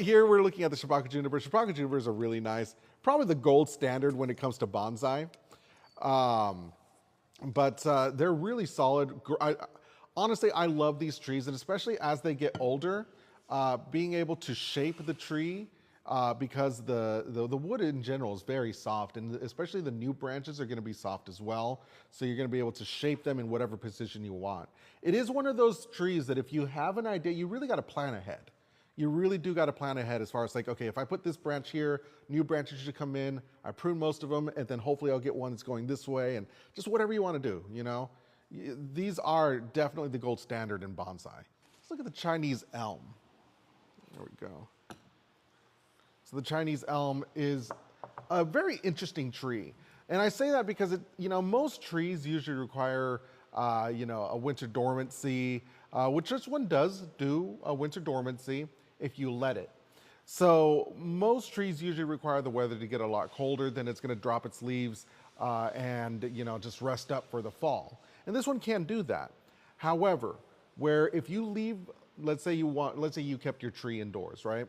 here we're looking at the Shimpaku Juniper. Shimpaku Junipers are really nice. Probably the gold standard when it comes to bonsai. But they're really solid. Honestly, I love these trees, and especially as they get older, being able to shape the tree because the wood in general is very soft, and especially the new branches are going to be soft as well. So you're going to be able to shape them in whatever position you want. It is one of those trees that if you have an idea, you really got to plan ahead. You really do got to plan ahead as far as like, okay, if I put this branch here, new branches should come in, I prune most of them, and then hopefully I'll get one that's going this way, and just whatever you want to do, you know? These are definitely the gold standard in bonsai. Let's look at the Chinese elm. There we go. So the Chinese elm is a very interesting tree. And I say that because, most trees usually require, a winter dormancy, which this one does do a winter dormancy if you let it. So most trees usually require the weather to get a lot colder, then it's going to drop its leaves and just rest up for the fall. And this one can do that. However, where if you leave, let's say you kept your tree indoors, right?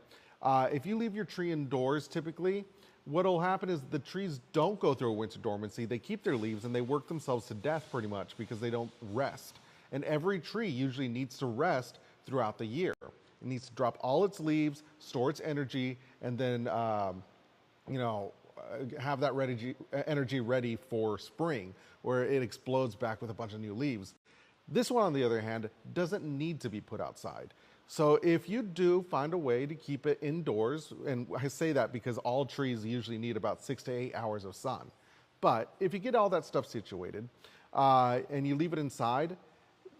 If you leave your tree indoors, typically, what'll happen is the trees don't go through a winter dormancy. They keep their leaves and they work themselves to death pretty much because they don't rest. And every tree usually needs to rest throughout the year. It needs to drop all its leaves, store its energy, and then, have that energy ready for spring, where it explodes back with a bunch of new leaves. This one, on the other hand, doesn't need to be put outside. So if you do find a way to keep it indoors, and I say that because all trees usually need about 6 to 8 hours of sun. But if you get all that stuff situated and you leave it inside,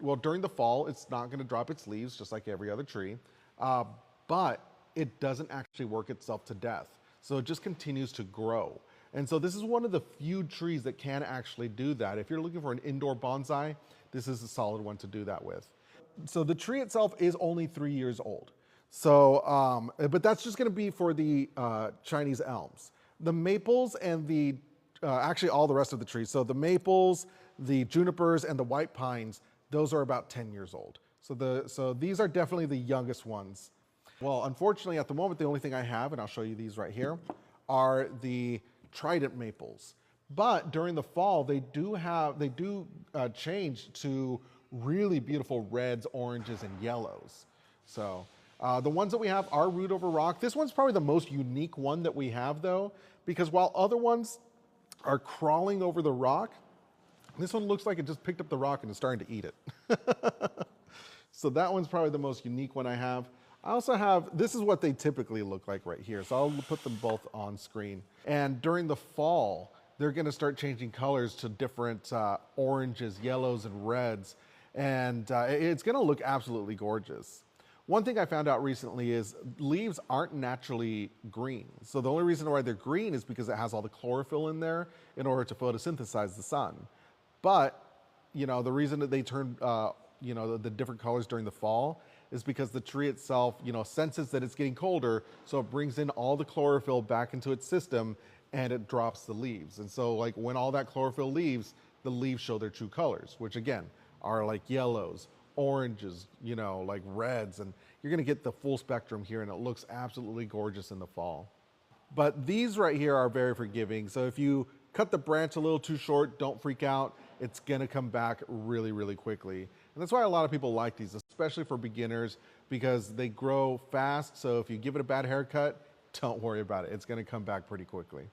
well, during the fall, it's not going to drop its leaves just like every other tree, but it doesn't actually work itself to death. So it just continues to grow. And so this is one of the few trees that can actually do that. If you're looking for an indoor bonsai, this is a solid one to do that with. So the tree itself is only 3 years old. So, but that's just going to be for the Chinese elms. The maples and the, actually all the rest of the trees. So the maples, the junipers, and the white pines, those are about 10 years old. So these are definitely the youngest ones. Well, unfortunately, at the moment, the only thing I have, and I'll show you these right here, are the Trident maples. But during the fall, they do change to really beautiful reds, oranges, and yellows. So the ones that we have are root over rock. This one's probably the most unique one that we have, though, because while other ones are crawling over the rock, this one looks like it just picked up the rock and is starting to eat it. So that one's probably the most unique one I have. I also have, this is what they typically look like right here. So I'll put them both on screen. And during the fall, they're going to start changing colors to different oranges, yellows, and reds. And it's going to look absolutely gorgeous. One thing I found out recently is leaves aren't naturally green. So the only reason why they're green is because it has all the chlorophyll in there in order to photosynthesize the sun. But, the reason that they turn, the different colors during the fall is because the tree itself, senses that it's getting colder, so it brings in all the chlorophyll back into its system and it drops the leaves. And so like when all that chlorophyll leaves, the leaves show their true colors, which again, are like yellows, oranges, like reds, and you're gonna get the full spectrum here and it looks absolutely gorgeous in the fall. But these right here are very forgiving. So if you cut the branch a little too short, don't freak out. It's gonna come back really, really quickly. And that's why a lot of people like these, especially for beginners, because they grow fast. So if you give it a bad haircut, don't worry about it. It's gonna come back pretty quickly.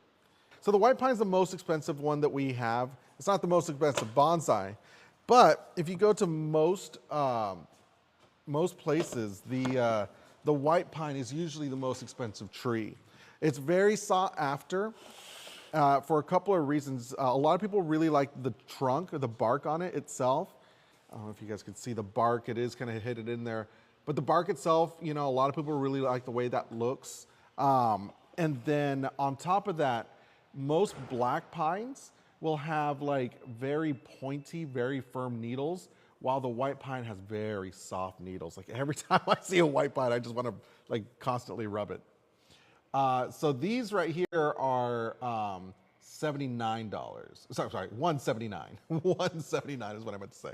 So the white pine's the most expensive one that we have. It's not the most expensive bonsai, but if you go to most places, the white pine is usually the most expensive tree. It's very sought after for a couple of reasons. A lot of people really like the trunk or the bark on it itself. I don't know if you guys can see the bark. It is kind of hidden in there. But the bark itself, a lot of people really like the way that looks. And then on top of that, most black pines will have like very pointy, very firm needles, while the white pine has very soft needles. Like every time I see a white pine, I just want to like constantly rub it. So these right here are $79. Sorry, $179. $179 is what I meant to say.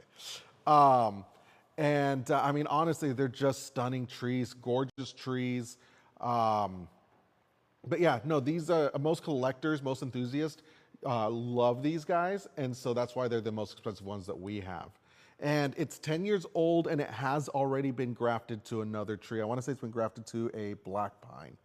I mean, honestly, they're just stunning trees, gorgeous trees. But yeah, no, these are most collectors, most enthusiasts love these guys, and so that's why they're the most expensive ones that we have. And it's 10 years old, and it has already been grafted to another tree. I want to say it's been grafted to a black pine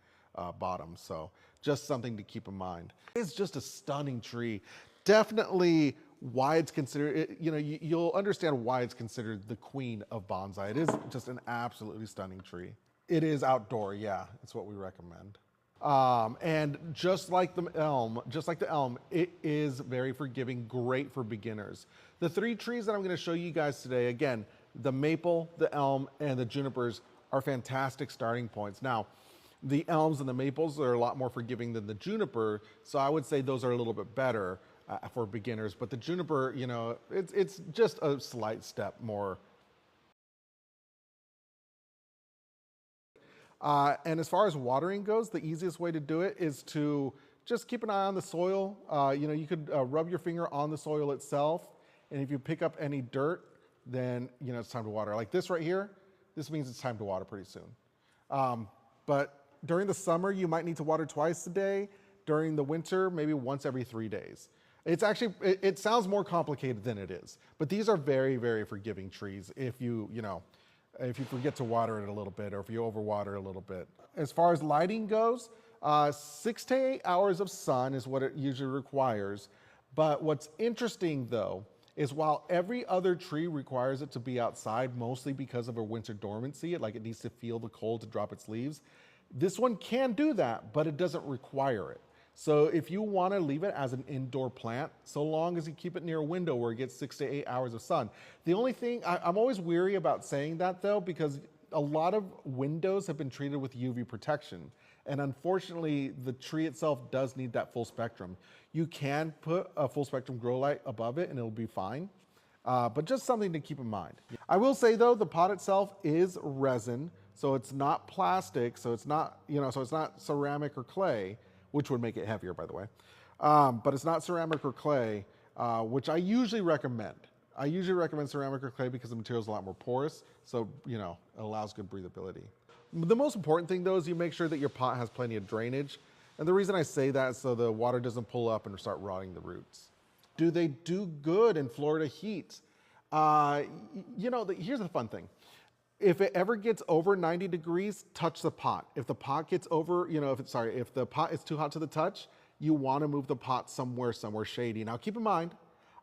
bottom, so just something to keep in mind. It's just a stunning tree. Definitely why it's considered, you'll understand why it's considered the queen of bonsai. It is just an absolutely stunning tree. It is outdoor, yeah, it's what we recommend. And just like the elm, it is very forgiving, great for beginners. The three trees that I'm going to show you guys today, again, the maple, the elm, and the junipers are fantastic starting points. Now, the elms and the maples are a lot more forgiving than the juniper, so I would say those are a little bit better for beginners. But the juniper, it's just a slight step more. And as far as watering goes, the easiest way to do it is to just keep an eye on the soil. You could rub your finger on the soil itself, and if you pick up any dirt, then it's time to water. Like this right here, this means it's time to water pretty soon. But during the summer, you might need to water twice a day. During the winter, maybe once every 3 days. It's actually, it sounds more complicated than it is, but these are very, very forgiving trees if if you forget to water it a little bit or if you overwater a little bit. As far as lighting goes, 6 to 8 hours of sun is what it usually requires. But what's interesting though, is while every other tree requires it to be outside, mostly because of a winter dormancy, like it needs to feel the cold to drop its leaves, this one can do that, but it doesn't require it. So if you want to leave it as an indoor plant, so long as you keep it near a window where it gets 6 to 8 hours of sun. The only thing, I'm always weary about saying that though, because a lot of windows have been treated with UV protection. And unfortunately, the tree itself does need that full spectrum. You can put a full spectrum grow light above it and it'll be fine. But just something to keep in mind. I will say though, the pot itself is resin, so it's not plastic, so it's not, so it's not ceramic or clay, which would make it heavier, by the way. But it's not ceramic or clay, which I usually recommend. I usually recommend ceramic or clay because the material is a lot more porous, so it allows good breathability. The most important thing though is you make sure that your pot has plenty of drainage. And the reason I say that is so the water doesn't pull up and start rotting the roots. Do they do good in Florida heat? Here's the fun thing. If it ever gets over 90 degrees, touch the pot. If the pot gets over, if the pot is too hot to the touch, you want to move the pot somewhere shady. Now keep in mind,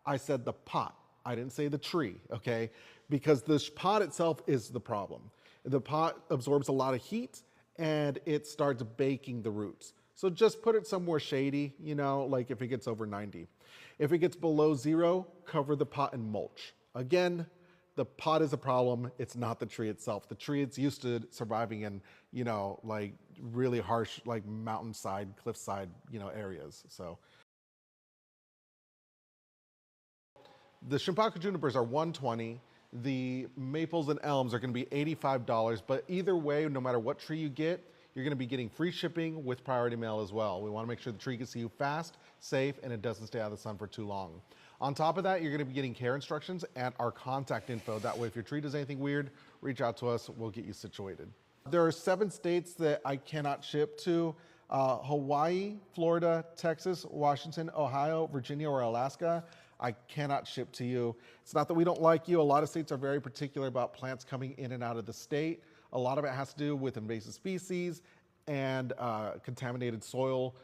I said the pot. I didn't say the tree, okay? Because the pot itself is the problem. The pot absorbs a lot of heat and it starts baking the roots. So just put it somewhere shady, like if it gets over 90. If it gets below 0, cover the pot in mulch. Again, the pot is a problem. It's not the tree itself. The tree, it's used to surviving in, like really harsh, like mountainside, cliffside, areas. So the Shimpaku Junipers are $120. The maples and elms are going to be $85. But either way, no matter what tree you get, you're going to be getting free shipping with priority mail as well. We want to make sure the tree gets to you fast, safe, and it doesn't stay out of the sun for too long. On top of that, you're going to be getting care instructions and our contact info. That way, if your tree does anything weird, reach out to us. We'll get you situated. There are 7 states that I cannot ship to. Hawaii, Florida, Texas, Washington, Ohio, Virginia, or Alaska. I cannot ship to you. It's not that we don't like you. A lot of states are very particular about plants coming in and out of the state. A lot of it has to do with invasive species and contaminated soil